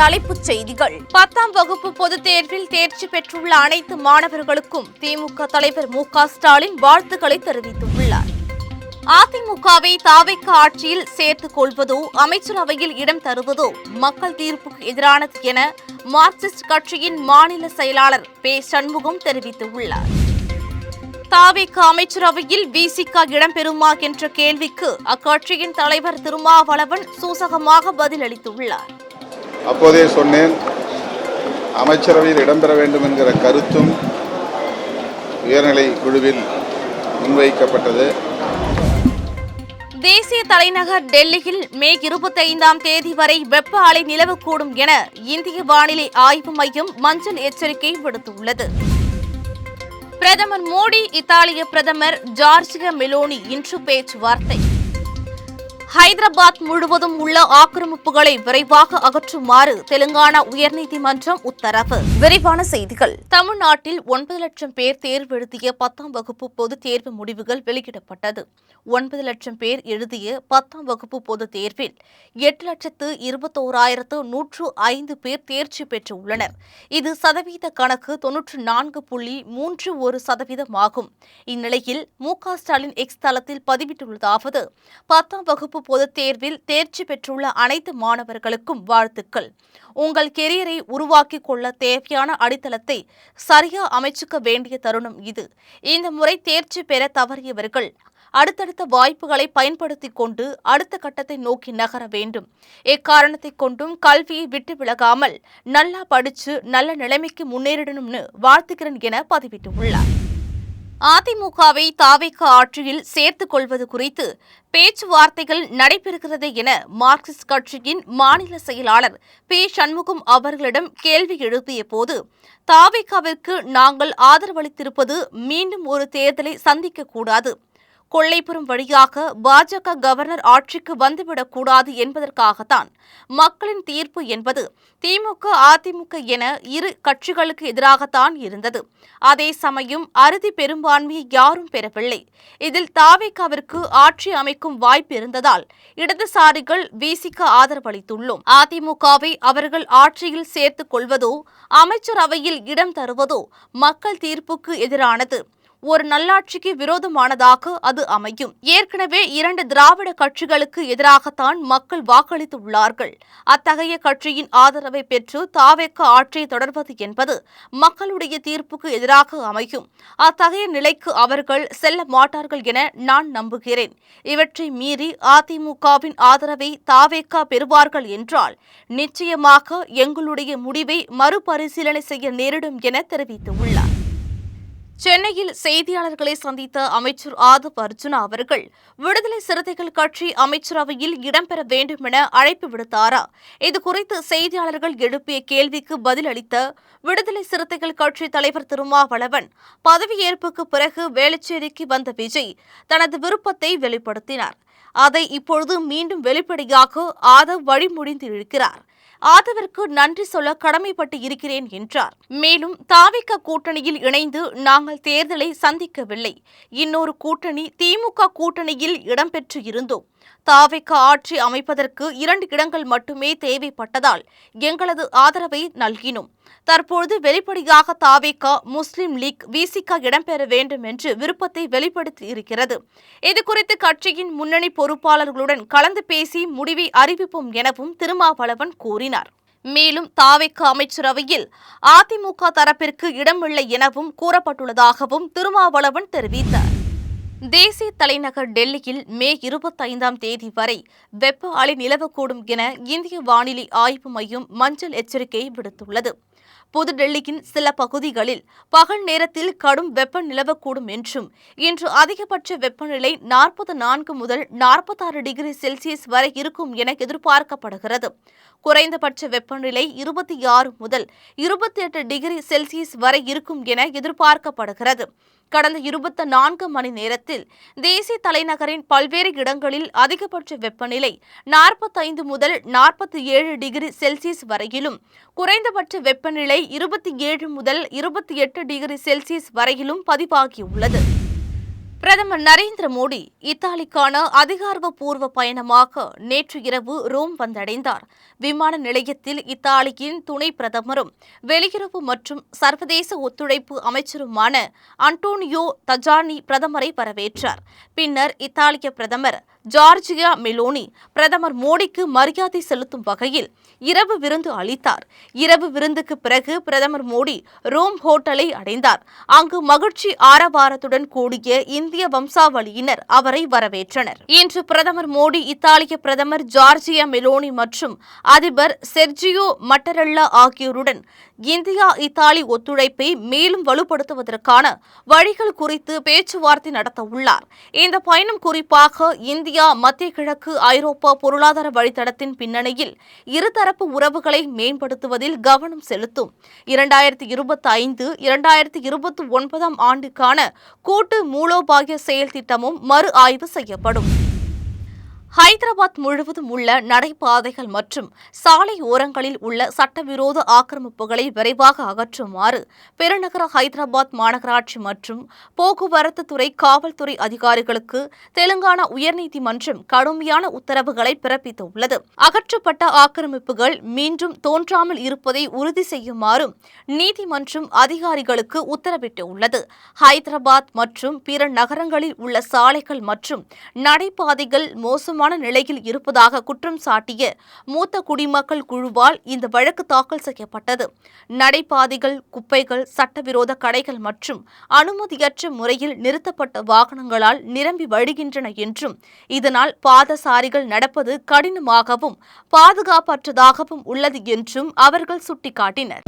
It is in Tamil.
தலைப்புச் செய்திகள். 10ஆம் வகுப்பு பொதுத் தேர்வில் தேர்ச்சி பெற்றுள்ள அனைத்து மாணவர்களுக்கும் திமுக தலைவர் மு.க. ஸ்டாலின் வாழ்த்துக்களை தெரிவித்துள்ளார். அதிமுகவை தாவேக ஆட்சியில் சேர்த்துக் கொள்வதோ அமைச்சரவையில் இடம் தருவதோ மக்கள் தீர்ப்புக்கு எதிரானது என மார்க்சிஸ்ட் கட்சியின் மாநில செயலாளர் பே. சண்முகம் தெரிவித்துள்ளார். தாவேக அமைச்சரவையில் விசிக இடம்பெறுமா என்ற கேள்விக்கு அக்கட்சியின் தலைவர் திருமாவளவன் சூசகமாக பதிலளித்துள்ளார். அப்போதே சொன்னேன், அமைச்சரவையில் இடம்பெற வேண்டும் என்கிற கருத்தும் உயர்நிலை குழுவில் முன்வைக்கப்பட்டது. தேசிய தலைநகர் டெல்லியில் மே 25ஆம் தேதி வரை வெப்ப அலை நிலவக்கூடும் என இந்திய வானிலை ஆய்வு மையம் மஞ்சள் எச்சரிக்கை விடுத்துள்ளது. பிரதமர் மோடி இத்தாலிய பிரதமர் ஜார்ஜியா மெலோனி இன்று பேச்சுவார்த்தை. ஹைதராபாத் முழுவதும் உள்ள ஆக்கிரமிப்புகளை விரைவாக அகற்றுமாறு தெலுங்கானா உயர்நீதிமன்றம் உத்தரவு. விரிவான செய்திகள். தமிழ்நாட்டில் 9 லட்சம் பேர் தேர்வு எழுதிய 10ஆம் வகுப்பு பொதுத் தேர்வு முடிவுகள் வெளியிடப்பட்டது. 9 லட்சம் பேர் எழுதிய 10ஆம் வகுப்பு பொதுத் தேர்வில் 8,21,105 பேர் தேர்ச்சி பெற்றுள்ளனர். இது சதவீத கணக்கு 94.31% ஆகும். இந்நிலையில் மு.க. ஸ்டாலின் எக்ஸ் தளத்தில் பதிவிட்டுள்ளதாவது: 10ஆம் வகுப்பு பொதுத் தேர்வில் தேர்ச்சி பெற்றுள்ள அனைத்து மாணவர்களுக்கும் வாழ்த்துக்கள். உங்கள் கெரியரை உருவாக்கிக் கொள்ள தேவையான அடித்தளத்தை சரியா அமைச்சுக்க வேண்டிய தருணம் இது. இந்த முறை தேர்ச்சி பெற தவறியவர்கள் அடுத்தடுத்த வாய்ப்புகளை பயன்படுத்திக் கொண்டு அடுத்த கட்டத்தை நோக்கி நகர வேண்டும். எக்காரணத்தை கொண்டும் கல்வியை விட்டு விலகாமல் நல்லா படிச்சு நல்ல நிலைமைக்கு முன்னேறிடணும்னு வாழ்த்துக்கிறேன் என பதிவிட்டுள்ளார். அதிமுகவை தாவேக ஆட்சியில் சேர்த்துக் கொள்வது குறித்து பேச்சுவார்த்தைகள் நடைபெறுகிறது என மார்க்சிஸ்ட் கட்சியின் மாநில செயலாளர் பே. சண்முகம் அவர்களிடம் கேள்வி எழுப்பிய போது, தாவேகவிற்கு நாங்கள் ஆதரவளித்திருப்பது மீண்டும் ஒரு தேர்தலை சந்திக்கக்கூடாது, கொல்லைப்புறம் வழியாக பாஜக கவர்னர் ஆட்சிக்கு வந்துவிடக்கூடாது என்பதற்காகத்தான். மக்களின் தீர்ப்பு என்பது திமுக அதிமுக என இரு கட்சிகளுக்கு எதிராகத்தான் இருந்தது. அதே சமயம் அறுதி பெரும்பான்மையை யாரும் பெறவில்லை. இதில் தாவேகவிற்கு ஆட்சி அமைக்கும் வாய்ப்பு இருந்ததால் இடதுசாரிகள் விசிக ஆதரவளித்துள்ளோம். அதிமுகவை அவர்கள் ஆட்சியில் சேர்த்துக் கொள்வதோ அமைச்சரவையில் இடம் தருவதோ மக்கள் தீர்ப்புக்கு எதிரானது, ஒரு நல்லாட்சிக்கு விரோதமானதாக அது அமையும். ஏற்கனவே 2 திராவிட கட்சிகளுக்கு எதிராகத்தான் மக்கள் வாக்களித்துள்ளார்கள். அத்தகைய கட்சியின் ஆதரவை பெற்று தாவேக ஆட்சியை தொடர்வது என்பது மக்களுடைய தீர்ப்புக்கு எதிராக அமையும். அத்தகைய நிலைக்கு அவர்கள் செல்ல மாட்டார்கள் என நான் நம்புகிறேன். இவற்றை மீறி அதிமுகவின் ஆதரவை தாவேக பெறுவார்கள் என்றால் நிச்சயமாக எங்களுடைய முடிவை மறுபரிசீலனை செய்ய நேரிடும் என தெரிவித்துள்ளார். சென்னையில் செய்தியாளர்களை சந்தித்த அமைச்சர் ஆதவ் அர்ஜுனா அவர்கள் விடுதலை சிறுத்தைகள் கட்சி அமைச்சரவையில் இடம்பெற வேண்டும் என அழைப்பு விடுத்தாரா? இதுகுறித்து செய்தியாளர்கள் எழுப்பிய கேள்விக்கு பதிலளித்த விடுதலை சிறுத்தைகள் கட்சி தலைவர் திருமாவளவன், பதவியேற்புக்கு பிறகு வேளச்சேரிக்கு வந்த விஜய் தனது விருப்பத்தை வெளிப்படுத்தினார். அதை இப்பொழுது மீண்டும் வெளிப்படையாக ஆதவ் வழிமொழிந்து இருக்கிறார். ஆதவிற்கு நன்றி சொல்ல கடமைப்பட்டு இருக்கிறேன் என்றார். மேலும் தாவேக கூட்டணியில் இணைந்து நாங்கள் தேர்தலை சந்திக்கவில்லை. இன்னொரு கூட்டணி திமுக கூட்டணியில் இடம்பெற்று இருந்தோம். தாவேக ஆட்சி அமைப்பதற்கு 2 இடங்கள் மட்டுமே தேவைப்பட்டதால் எங்களது ஆதரவை நல்கினோம். தற்போது வெளிப்படையாக தாவேக, முஸ்லிம் லீக், விசிக இடம்பெற வேண்டும் என்று விருப்பத்தை வெளிப்படுத்தி இருக்கிறது. இதுகுறித்து கட்சியின் முன்னணி பொறுப்பாளர்களுடன் கலந்து பேசி முடிவை அறிவிப்போம் எனவும் திருமாவளவன் கூறினார். மேலும் தாவேக அமைச்சரவையில் அதிமுக தரப்பிற்கு இடமில்லை எனவும் கூறப்பட்டுள்ளதாகவும் திருமாவளவன் தெரிவித்தார். தேசிய தலைநகர் டெல்லியில் மே 25ஆம் தேதி வரை வெப்ப அலை நிலவக்கூடும் என இந்திய வானிலை ஆய்வு மையம் மஞ்சள் எச்சரிக்கை விடுத்துள்ளது. புதுடெல்லியின் சில பகுதிகளில் பகல் நேரத்தில் கடும் வெப்பம் நிலவக்கூடும் என்றும் இன்று அதிகபட்ச வெப்பநிலை 44 முதல் 46 டிகிரி செல்சியஸ் வரை இருக்கும் என எதிர்பார்க்கப்படுகிறது. குறைந்தபட்ச வெப்பநிலை 26 முதல் 28 டிகிரி செல்சியஸ் வரை இருக்கும் என எதிர்பார்க்கப்படுகிறது. கடந்த 24 மணி நேரத்தில் தேசிய தலைநகரின் பல்வேறு இடங்களில் அதிகபட்ச வெப்பநிலை 45 முதல் 47 டிகிரி செல்சியஸ் வரையிலும், குறைந்தபட்ச வெப்பநிலை 27 முதல் 28 டிகிரி செல்சியஸ் வரையிலும் பதிவாகியுள்ளது. பிரதமர் நரேந்திர மோடி இத்தாலிக்கான அதிகாரப்பூர்வ பயணமாக நேற்று இரவு ரோம் வந்தடைந்தார். விமான நிலையத்தில் இத்தாலியின் துணை பிரதமரும் வெளியுறவு மற்றும் சர்வதேச ஒத்துழைப்பு அமைச்சருமான அன்டோனியோ தஜானி பிரதமரை வரவேற்றார். பின்னர் இத்தாலிய பிரதமர் ஜார்ஜியா மெலோனி பிரதமர் மோடிக்கு மரியாதை செலுத்தும் வகையில் இரவு விருந்து அளித்தார். இரவு விருந்துக்கு பிறகு பிரதமர் மோடி ரோம் ஹோட்டலை அடைந்தார். அங்கு மகிழ்ச்சி ஆரவாரத்துடன் கூடிய இந்திய வம்சாவளியினர் அவரை வரவேற்றனர். இன்று பிரதமர் மோடி இத்தாலிய பிரதமர் ஜார்ஜியா மெலோனி மற்றும் அதிபர் செர்ஜியோ மட்டரெல்லா ஆகியோருடன் இந்தியா இத்தாலி ஒத்துழைப்பை மேலும் வலுப்படுத்துவதற்கான வழிகள் குறித்து பேச்சுவார்த்தை நடத்த உள்ளார். இந்த பயணம் குறிப்பாக இந்தியா மத்திய கிழக்கு ஐரோப்பா பொருளாதார வழித்தடத்தின் பின்னணியில் இருதரப்பு உறவுகளை மேம்படுத்துவதில் கவனம் செலுத்தும். 2025-2029 ஆண்டுக்கான கூட்டு மூலோபாய செயல் திட்டமும் மறு ஆய்வு செய்யப்படும். ஹைதராபாத் முழுவதும் உள்ள நடைபாதைகள் மற்றும் சாலை ஓரங்களில் உள்ள சட்டவிரோத ஆக்கிரமிப்புகளை விரைவாக அகற்றுமாறு பெருநகர ஹைதராபாத் மாநகராட்சி மற்றும் போக்குவரத்து துறை காவல்துறை அதிகாரிகளுக்கு தெலுங்கானா உயர்நீதிமன்றம் கடுமையான உத்தரவுகளை பிறப்பித்துள்ளது. அகற்றப்பட்ட ஆக்கிரமிப்புகள் மீண்டும் தோன்றாமல் இருப்பதை உறுதி செய்யுமாறும் நீதிமன்றம் அதிகாரிகளுக்கு உத்தரவிட்டுள்ளது. ஹைதராபாத் மற்றும் பிற நகரங்களில் உள்ள சாலைகள் மற்றும் நடைபாதைகள் மோசமான நிலையில் இருப்பதாக குற்றம் சாட்டிய மூத்த குடிமக்கள் குழுவால் இந்த வழக்கு தாக்கல் செய்யப்பட்டது. நடைபாதைகள், குப்பைகள், சட்டவிரோத கடைகள் மற்றும் அனுமதியற்ற முறையில் நிறுத்தப்பட்ட வாகனங்களால் நிரம்பி வழிகின்றன என்றும் இதனால் பாதசாரிகள் நடப்பது கடினமாகவும் பாதுகாப்பற்றதாகவும் உள்ளது என்றும் அவர்கள் சுட்டிக்காட்டினர்.